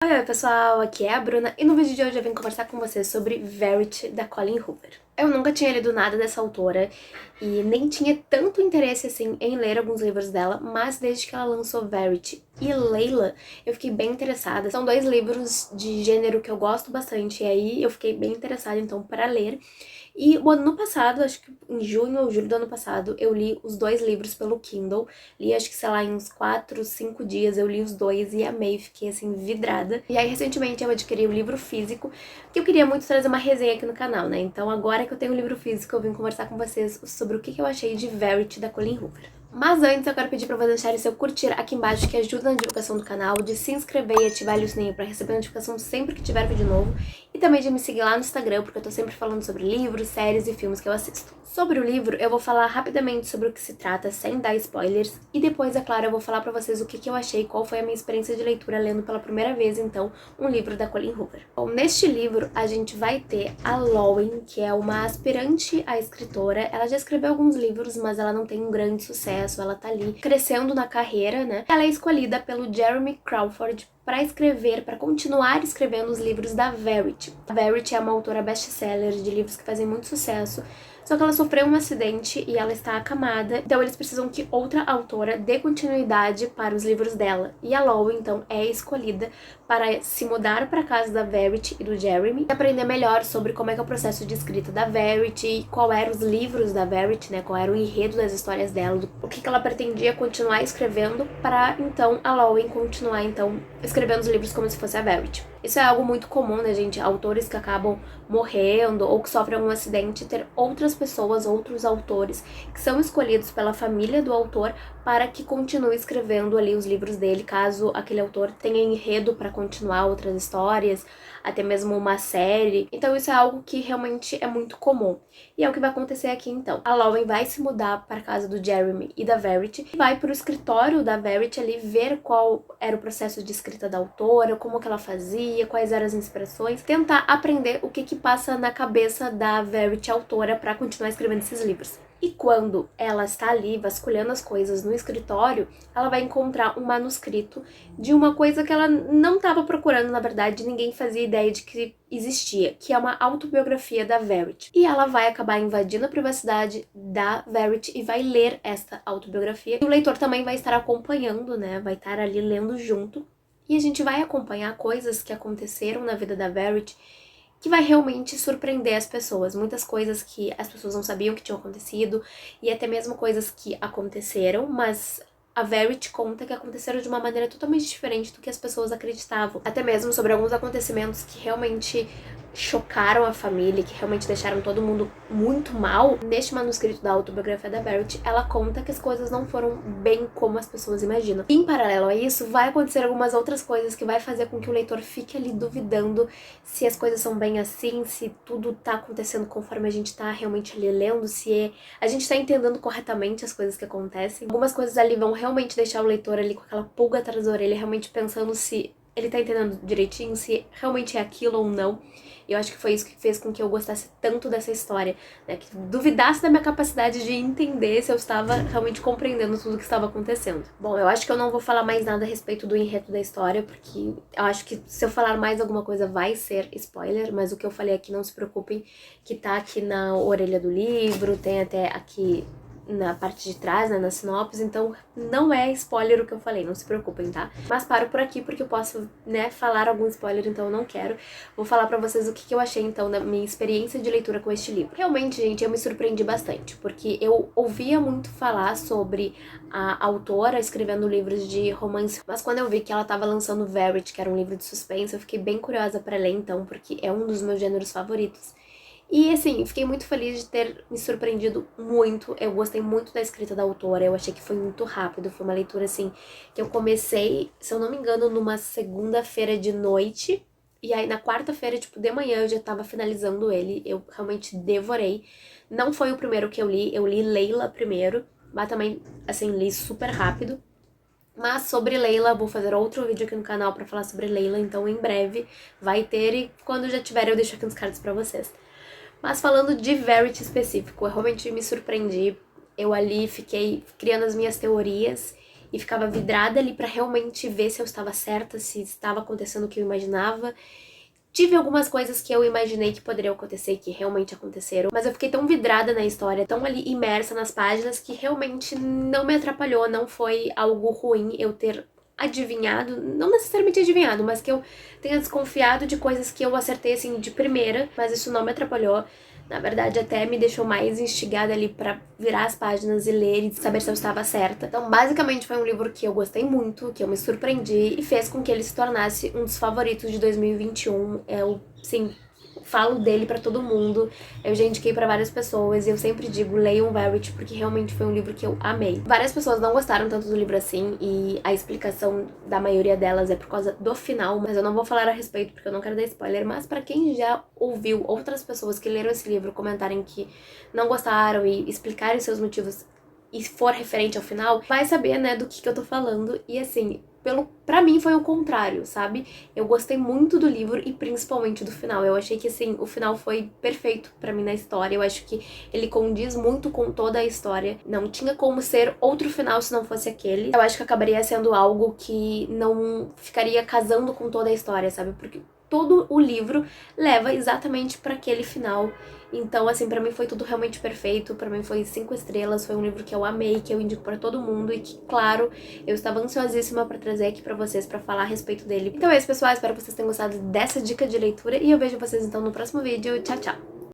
Oi, pessoal, aqui é a Bruna e no vídeo de hoje eu vim conversar com vocês sobre Verity, da Colleen Hoover. Eu nunca tinha lido nada dessa autora e nem tinha tanto interesse assim em ler alguns livros dela, mas desde que ela lançou Verity e Layla, eu fiquei bem interessada. São dois livros de gênero que eu gosto bastante e aí eu fiquei bem interessada então para ler. E o ano passado, acho que em junho ou julho do ano passado, eu li os dois livros pelo Kindle. Li, acho que, sei lá, em uns 4, 5 dias eu li os dois e amei, fiquei assim, vidrada. E aí, recentemente, eu adquiri o livro físico, que eu queria muito trazer uma resenha aqui no canal, né? Então, agora que eu tenho o livro físico, eu vim conversar com vocês sobre o que eu achei de Verity, da Colleen Hoover. Mas antes eu quero pedir pra vocês deixarem seu curtir aqui embaixo, que ajuda na divulgação do canal, de se inscrever e ativar ali o sininho pra receber notificação sempre que tiver vídeo novo, e também de me seguir lá no Instagram, porque eu tô sempre falando sobre livros, séries e filmes que eu assisto. Sobre o livro, eu vou falar rapidamente sobre o que se trata, sem dar spoilers, e depois, é claro, eu vou falar pra vocês o que eu achei, qual foi a minha experiência de leitura lendo pela primeira vez, então, um livro da Colleen Hoover. Bom, neste livro, a gente vai ter a Lowen, que é uma aspirante a escritora. Ela já escreveu alguns livros, mas ela não tem um grande sucesso, ela tá ali crescendo na carreira, né? Ela é escolhida pelo Jeremy Crawford para escrever, para continuar escrevendo os livros da Verity. A Verity é uma autora best-seller de livros que fazem muito sucesso, só que ela sofreu um acidente e ela está acamada, então eles precisam que outra autora dê continuidade para os livros dela. E a Lowen, então, é escolhida para se mudar para a casa da Verity e do Jeremy e aprender melhor sobre como é que é o processo de escrita da Verity, qual eram os livros da Verity, né, qual era o enredo das histórias dela, o que ela pretendia continuar escrevendo para, então, a Lowen continuar, então, escrevendo os livros como se fosse a Verity. Isso é algo muito comum, né, gente? Autores que acabam morrendo ou que sofrem um acidente, ter outras pessoas, outros autores que são escolhidos pela família do autor para que continue escrevendo ali os livros dele, caso aquele autor tenha enredo para continuar outras histórias, até mesmo uma série. Então isso é algo que realmente é muito comum. E é o que vai acontecer aqui então. A Lowen vai se mudar para a casa do Jeremy e da Verity, vai para o escritório da Verity ali ver qual era o processo de escrita da autora, como que ela fazia, quais eram as inspirações, tentar aprender o que passa na cabeça da Verity autora para continuar escrevendo esses livros. E quando ela está ali vasculhando as coisas no escritório, ela vai encontrar um manuscrito de uma coisa que ela não estava procurando, na verdade, ninguém fazia ideia de que existia, que é uma autobiografia da Verity. E ela vai acabar invadindo a privacidade da Verity e vai ler esta autobiografia. E o leitor também vai estar acompanhando, né? Vai estar ali lendo junto. E a gente vai acompanhar coisas que aconteceram na vida da Verity que vai realmente surpreender as pessoas. Muitas coisas que as pessoas não sabiam que tinham acontecido e até mesmo coisas que aconteceram, mas a Verity conta que aconteceram de uma maneira totalmente diferente do que as pessoas acreditavam. Até mesmo sobre alguns acontecimentos que realmente chocaram a família, que realmente deixaram todo mundo muito mal. Neste manuscrito da autobiografia da Verity, ela conta que as coisas não foram bem como as pessoas imaginam. Em paralelo a isso, vai acontecer algumas outras coisas que vai fazer com que o leitor fique ali duvidando se as coisas são bem assim, se tudo tá acontecendo conforme a gente tá realmente ali lendo, se a gente tá entendendo corretamente as coisas que acontecem. Algumas coisas ali vão realmente deixar o leitor ali com aquela pulga atrás da orelha, realmente pensando se ele tá entendendo direitinho, se realmente é aquilo ou não. E eu acho que foi isso que fez com que eu gostasse tanto dessa história, né? Que duvidasse da minha capacidade de entender se eu estava realmente compreendendo tudo o que estava acontecendo. Bom, eu acho que eu não vou falar mais nada a respeito do enredo da história, porque eu acho que se eu falar mais alguma coisa vai ser spoiler, mas o que eu falei aqui, não se preocupem, que tá aqui na orelha do livro, tem até aqui na parte de trás, né, na sinopse, então não é spoiler o que eu falei, não se preocupem, tá? Mas paro por aqui porque eu posso, né, falar algum spoiler, então eu não quero. Vou falar pra vocês o que eu achei, então, da minha experiência de leitura com este livro. Realmente, gente, eu me surpreendi bastante, porque eu ouvia muito falar sobre a autora escrevendo livros de romance, mas quando eu vi que ela tava lançando Verity, que era um livro de suspense, eu fiquei bem curiosa pra ler, então, porque é um dos meus gêneros favoritos. E assim, fiquei muito feliz de ter me surpreendido muito. Eu gostei muito da escrita da autora, eu achei que foi muito rápido. Foi uma leitura assim que eu comecei, se eu não me engano, numa segunda-feira de noite. E aí na quarta-feira, tipo, de manhã eu já tava finalizando ele. Eu realmente devorei. Não foi o primeiro que eu li Layla primeiro, mas também, assim, li super rápido. Mas sobre Layla, vou fazer outro vídeo aqui no canal pra falar sobre Layla, então em breve vai ter e quando já tiver eu deixo aqui nos cards pra vocês. Mas falando de Verity específico, eu realmente me surpreendi. Eu ali fiquei criando as minhas teorias e ficava vidrada ali pra realmente ver se eu estava certa, se estava acontecendo o que eu imaginava. Tive algumas coisas que eu imaginei que poderiam acontecer e que realmente aconteceram, mas eu fiquei tão vidrada na história, tão ali imersa nas páginas, que realmente não me atrapalhou, não foi algo ruim eu ter adivinhado, não necessariamente adivinhado, mas que eu tenha desconfiado de coisas que eu acertei assim de primeira, mas isso não me atrapalhou. Na verdade, até me deixou mais instigada ali pra virar as páginas e ler e saber se eu estava certa. Então, basicamente, foi um livro que eu gostei muito, que eu me surpreendi e fez com que ele se tornasse um dos favoritos de 2021. Eu, sim, falo dele pra todo mundo. Eu já indiquei pra várias pessoas e eu sempre digo, leiam Verity, porque realmente foi um livro que eu amei. Várias pessoas não gostaram tanto do livro assim, e a explicação da maioria delas é por causa do final, mas eu não vou falar a respeito porque eu não quero dar spoiler. Mas pra quem já ouviu outras pessoas que leram esse livro comentarem que não gostaram e explicarem seus motivos e for referente ao final, vai saber, né, do que eu tô falando. E assim, pra mim foi o contrário, sabe? Eu gostei muito do livro e principalmente do final. Eu achei que, assim, o final foi perfeito pra mim na história. Eu acho que ele condiz muito com toda a história. Não tinha como ser outro final se não fosse aquele. Eu acho que acabaria sendo algo que não ficaria casando com toda a história, sabe? Porque todo o livro leva exatamente pra aquele final. Então, assim, pra mim foi tudo realmente perfeito. Pra mim foi 5 estrelas. Foi um livro que eu amei, que eu indico pra todo mundo e que, claro, eu estava ansiosíssima pra trazer aqui pra vocês, pra falar a respeito dele. Então é isso, pessoal. Espero que vocês tenham gostado dessa dica de leitura e eu vejo vocês então no próximo vídeo. Tchau, tchau!